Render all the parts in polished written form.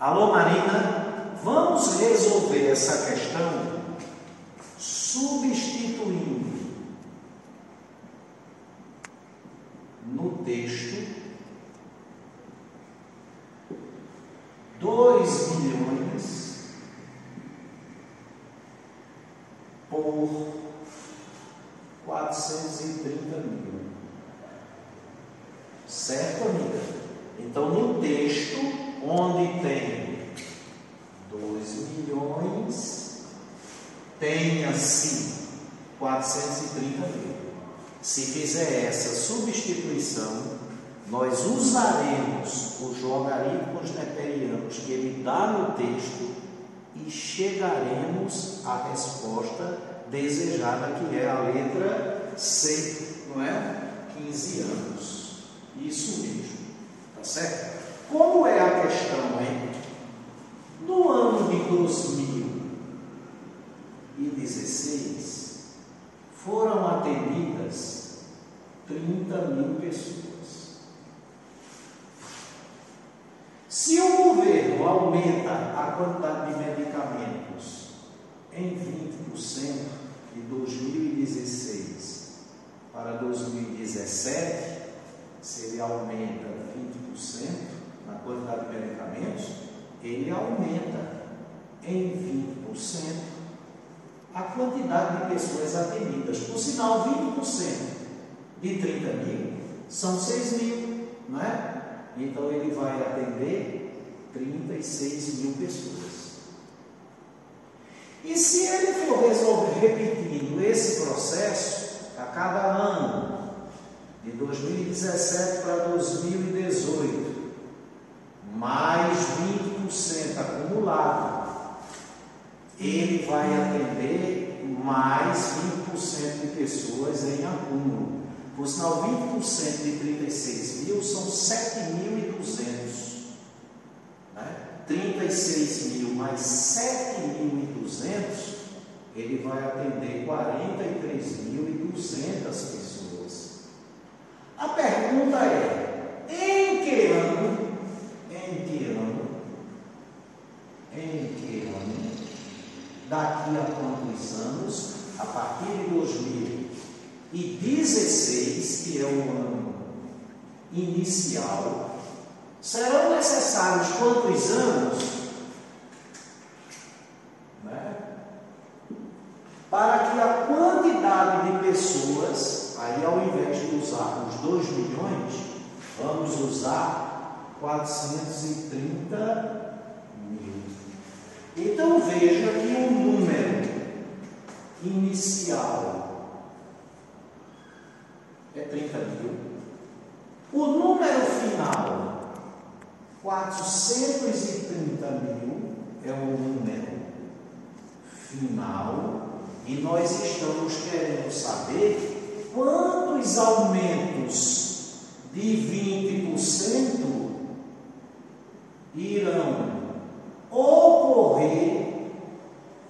Alô, Marina? Vamos resolver essa questão substituindo no texto 2 milhões por 430 mil. Certo, amiga? Então, no texto, onde tem 2 milhões, tem assim 430 mil. Se fizer essa substituição, nós usaremos os logaritmos neperianos que ele dá no texto e chegaremos à resposta desejada, que é a letra C, não é? 15 anos. Isso mesmo, tá certo? Como é a questão, hein? No ano de 2016, foram atendidas 30 mil pessoas. Se o governo aumenta a quantidade de medicamentos em 20% de 2016 para 2017, se ele aumenta 20% na quantidade de medicamentos, ele aumenta em 20% a quantidade de pessoas atendidas. Por sinal, 20% de 30 mil são 6 mil, não é? Então, ele vai atender 36 mil pessoas. E se ele for resolver repetindo esse processo a cada ano, de 2017 para 2018, mais 20% acumulado, ele vai atender mais 20% de pessoas em acúmulo. Por sinal, 20% de 36 mil são 7.200. Né? 36 mil mais 7.200, ele vai atender 43.200 pessoas. A pergunta é: em que ano, daqui a quantos anos, a partir de 2016, que é o ano inicial, serão necessários quantos anos, né, para que a quantidade de pessoas, aí ao invés de usar os 2 milhões, vamos usar 430 mil. Então veja que o número inicial é 30 mil. O número final, 430 mil, é o número final. E nós estamos querendo saber quantos aumentos de 20% irão ocorrer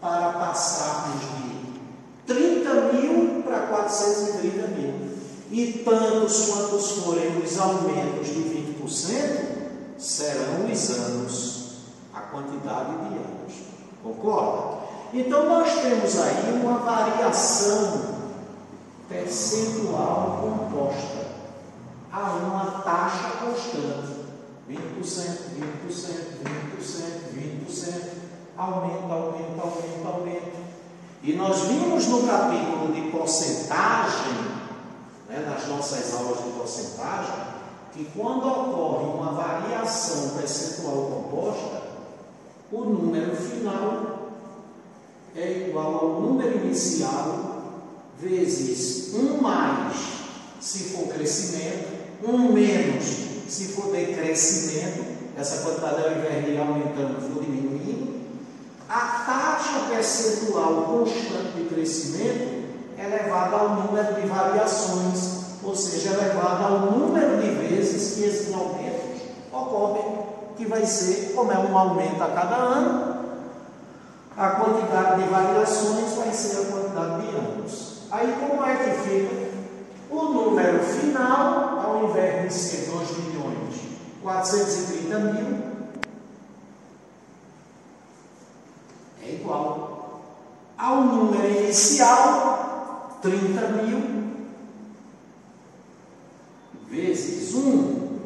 para passarmos de 30 mil para 430 mil. E tantos quantos forem os aumentos de 20%, serão os anos, a quantidade de anos. Concorda? Então, nós temos aí uma variação percentual composta a uma taxa constante. 20%, 20%, aumenta. E nós vimos no capítulo de porcentagem, né, nas nossas aulas de porcentagem, que quando ocorre uma variação percentual composta, o número final é igual ao número inicial vezes 1 mais, se for crescimento, 1 menos, se for decrescimento. Essa quantidade, ao invés de ir aumentando, for diminuindo. A taxa percentual constante de crescimento é elevada ao número de variações, ou seja, elevada ao número de vezes que esses aumentos ocorrem, que vai ser, como é um aumento a cada ano, a quantidade de variações vai ser a quantidade de anos. Aí, como é que fica? O número final, ao invés de ser 2.430.000, inicial, 30 mil, vezes 1,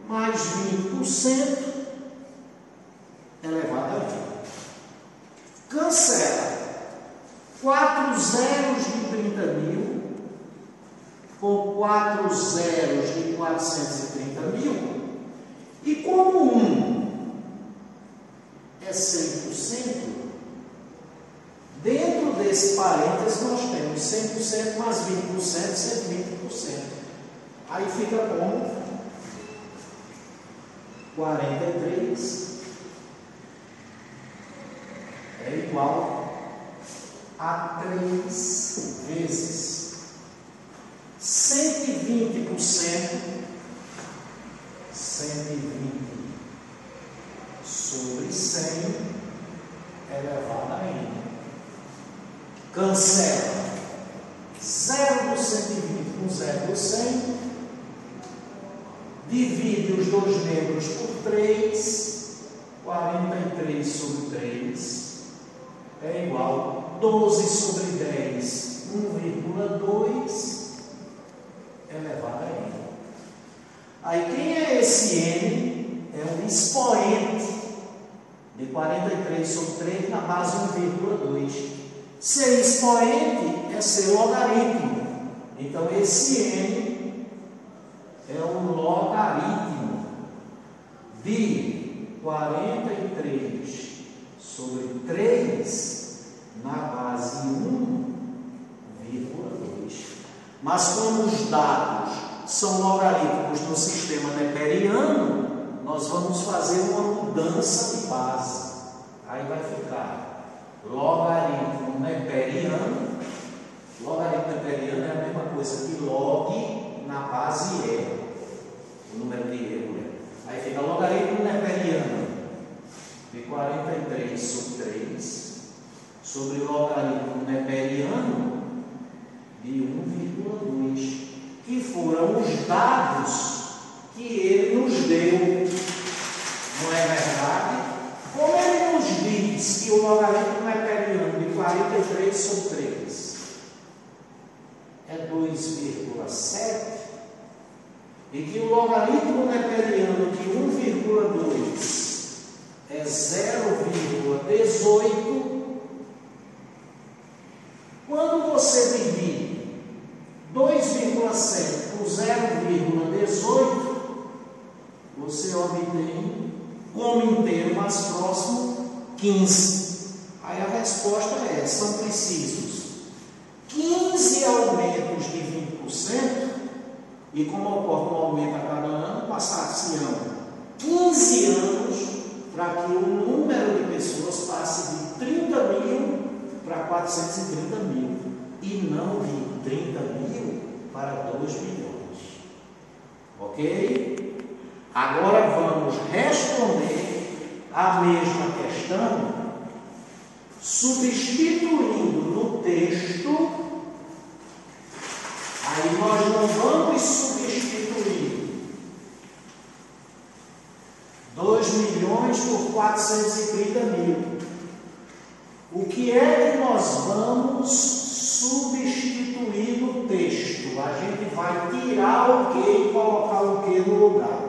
mais 20%, elevado a 20. Cancela 4 zeros de 30 mil por 4 zeros de 430 mil. E como 1 é 100%, dentro desse parênteses nós temos 100% mais 20%, 120%. Aí fica como 43 é igual a 3 vezes 120%, 120 sobre 100 elevado a n. Cancela 0 do 120 com 0 do 100, divide os dois membros por 3, 43 sobre 3 é igual a 12 sobre 10, 1,2 elevado a n. Aí quem é esse n? É um expoente de 43 sobre 3 na base 1,2. Ser expoente é ser logaritmo. Então esse n é um logaritmo de 43 sobre 3 na base 1,2. Mas como os dados são logarítmicos no sistema neperiano, nós vamos fazer uma mudança de base. Aí vai ficar logaritmo neperiano. Logaritmo neperiano é a mesma coisa que log na base E. O número de E. Aí fica logaritmo neperiano de 43 sobre 3 sobre logaritmo neperiano de 1,2, que foram os dados que ele nos deu. Não é verdade? Como ele nos diz que o logaritmo neperiano de 43 sobre 3 é 2,7 e que o logaritmo neperiano de 1,2 é 0,18, quando você divide 2,7 por 0,18, você obtém como inteiro mais próximo 15. Aí a resposta é: são precisos 15 aumentos de 20%, e como ocorre um aumento a cada ano, passar-se-ão 15 anos para que o número de pessoas passe de 30 mil para 430 mil, e não de 30 mil para 2 milhões. Ok? Agora vamos responder a mesma questão substituindo no texto. Aí nós não vamos substituir 2 milhões por 430 mil. O que é que nós vamos substituir no texto? A gente vai tirar o que e colocar o que no lugar.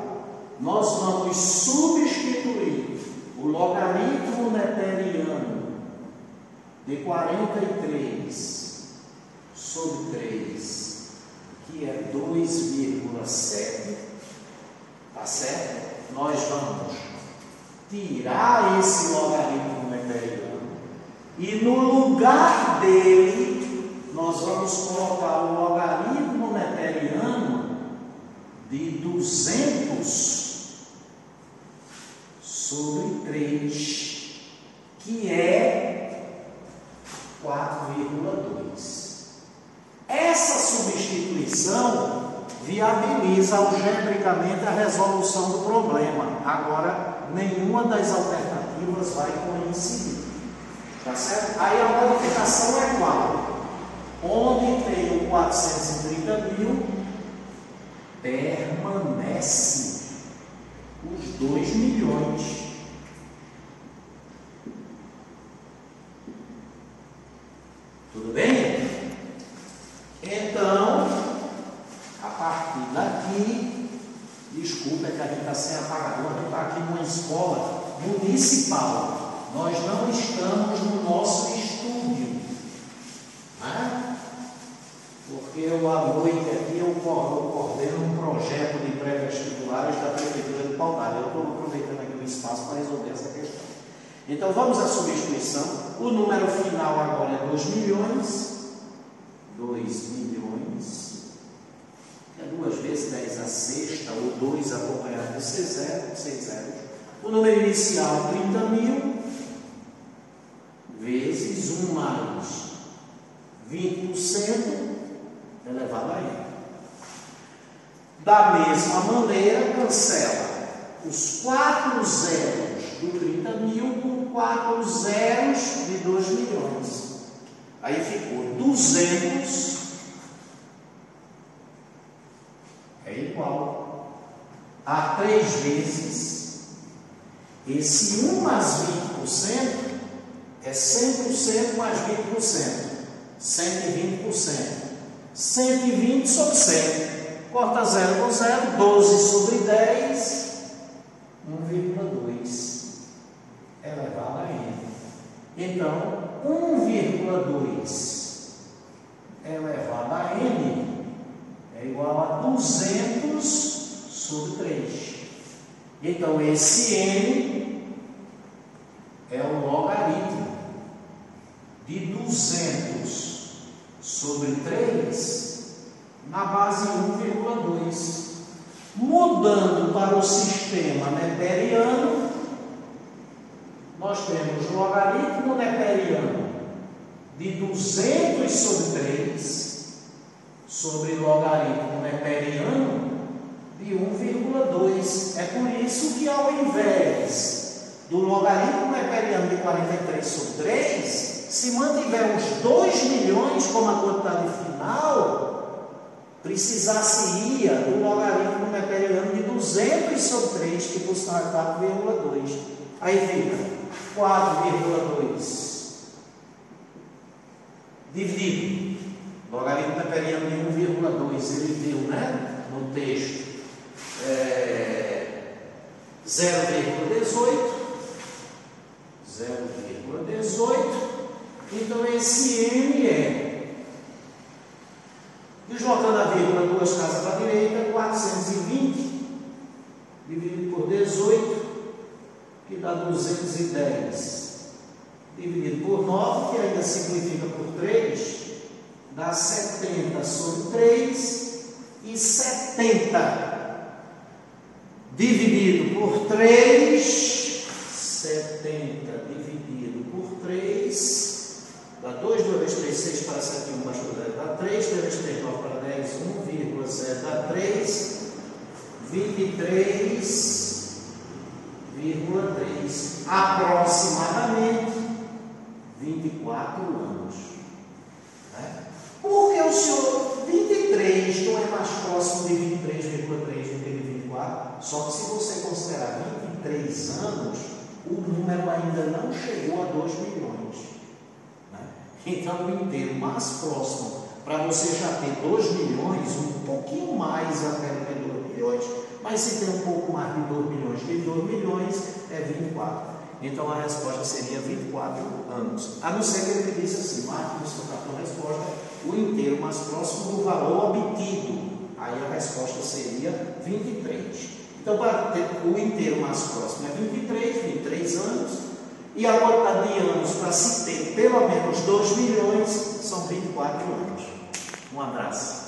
Nós vamos substituir o logaritmo neperiano de 43 sobre 3, que é 2,7, tá certo? Nós vamos tirar esse logaritmo neperiano e no lugar dele nós vamos colocar o logaritmo neperiano de 200 sobre 3, que é 4,2. Essa substituição viabiliza algebricamente a resolução do problema. Agora, nenhuma das alternativas vai coincidir. Tá certo? Aí a modificação é qual? Onde tem o 430 mil, permanece os 2 milhões. Tudo escola municipal. Nós não estamos no nosso estúdio, né? Porque eu, à noite aqui, eu coordeno um projeto de pré-vestibulares da Prefeitura de Paudalho. Eu estou aproveitando aqui o espaço para resolver essa questão. Então, vamos à substituição. O número final agora é 2 milhões. 2 milhões. É 2 vezes 10 a sexta, ou 2 acompanhado de 6 zeros. O número inicial, 30 mil, vezes 1 mais 20%, elevado a n. Da mesma maneira, cancela os 4 zeros do 30 mil com 4 zeros de 2 milhões. Aí ficou 200 é igual a 3 vezes esse 1 mais 20% é 100% mais 20%, 120%. 120 sobre 100. Corta 0 com 0, 12 sobre 10, 1,2 elevado a n. Então, 1,2 elevado a n é igual a 200 sobre 3. Então, esse n é o logaritmo de 200 sobre 3 na base 1,2. Mudando para o sistema neperiano, nós temos logaritmo neperiano de 200 sobre 3 sobre logaritmo neperiano de 1,2. É por isso que, ao invés do logaritmo neperiano de 43 sobre 3, se mantiver os 2 milhões como a quantidade final, precisaria do logaritmo neperiano de 200 sobre 3, que por sinal é 4,2. Aí fica 4,2 dividido. Logaritmo neperiano de 1,2, ele viu, né, no texto, 0,18. Então, esse n é, deslocando a vírgula 2 casas para a direita, 420 dividido por 18, que dá 210, dividido por 9, que ainda simplifica por 3, dá 70 sobre 3, e 70 dividido por 3, 70 dividido por 3, dá 2, 2 vezes 3, 6 para 7, 1 baixo do 10, dá 3, 2 vezes 3, 9 para 10, 1,0 dá 3, 23,3, aproximadamente 24 anos. Né? Por que o senhor 23 não é mais próximo de 23,3 do que de 24? Só que se você considerar 23 anos, o número ainda não chegou a 2 milhões. Né? Então, o inteiro mais próximo, para você já ter 2 milhões, um pouquinho mais até do que 2 milhões, mas se tem um pouco mais de 2 milhões que 2 milhões, é 24. Então, a resposta seria 24 anos. A não ser que ele pedisse assim, marque no seu cartão resposta o inteiro mais próximo do valor obtido. Aí a resposta seria 23. Então, para ter o inteiro mais próximo é 23 anos, e a quantidade de anos para se ter pelo menos 2 milhões são 24 anos. Um abraço.